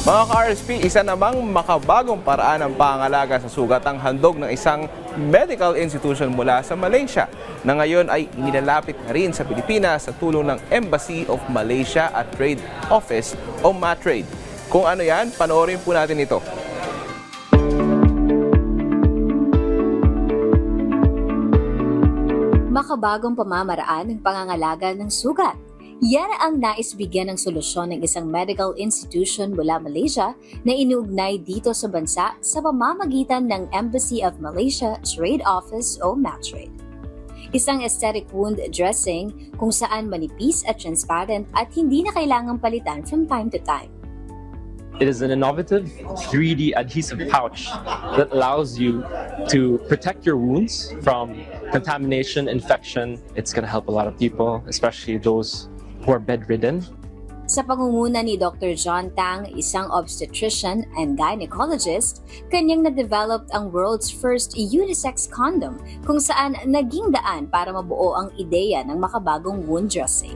Mga ka-RSP, isa namang makabagong paraan ng pangalaga sa sugat ang handog ng isang medical institution mula sa Malaysia na ngayon ay inilalapit na rin sa Pilipinas sa tulong ng Embassy of Malaysia at Trade Office o MATRADE. Kung ano yan, panoorin po natin ito. Makabagong pamamaraan ng pangangalaga ng sugat. Yan ang nais bigyan ng solusyon ng isang medical institution mula Malaysia na inuugnay dito sa bansa sa pamamagitan ng Embassy of Malaysia Trade Office o MATRADE. Isang aesthetic wound dressing kung saan manipis at transparent at hindi na kailangang palitan from time to time. It is an innovative 3D adhesive pouch that allows you to protect your wounds from contamination, infection. It's going to help a lot of people, especially those who are bedridden. Sa pangunguna ni Dr. John Tang, isang obstetrician and gynecologist, kanyang na-developed ang world's first unisex condom kung saan naging daan para mabuo ang ideya ng makabagong wound dressing.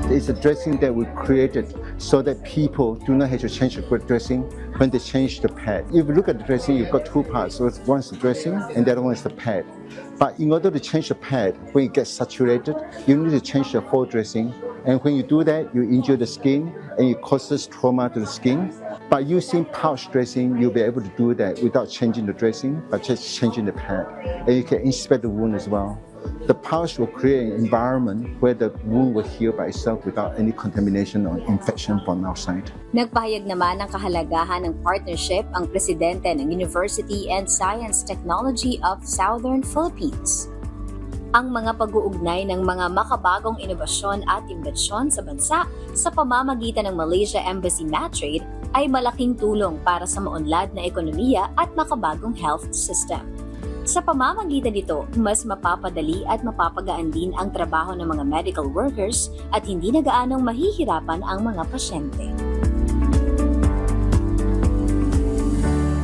It's a dressing that we created so that people do not have to change the dressing when they change the pad. If you look at the dressing, you've got two parts. So one is the dressing and the other one is the pad. But in order to change the pad, when it gets saturated, you need to change the whole dressing. And when you do that, you injure the skin and it causes trauma to the skin. By using pouch dressing, you'll be able to do that without changing the dressing, but just changing the pad. And you can inspect the wound as well. The pouch will create an environment where the wound will heal by itself without any contamination or infection from outside. Nagpahayag naman ng kahalagahan ng partnership ang presidente ng University and Science Technology of Southern Philippines. Ang mga pag-uugnay ng mga makabagong inobasyon at imbensyon sa bansa sa pamamagitan ng Malaysia Embassy MATRADE ay malaking tulong para sa maunlad na ekonomiya at makabagong health system. Sa pamamagitan nito, mas mapapadali at mapapagaan din ang trabaho ng mga medical workers at hindi na gaanong mahihirapan ang mga pasyente.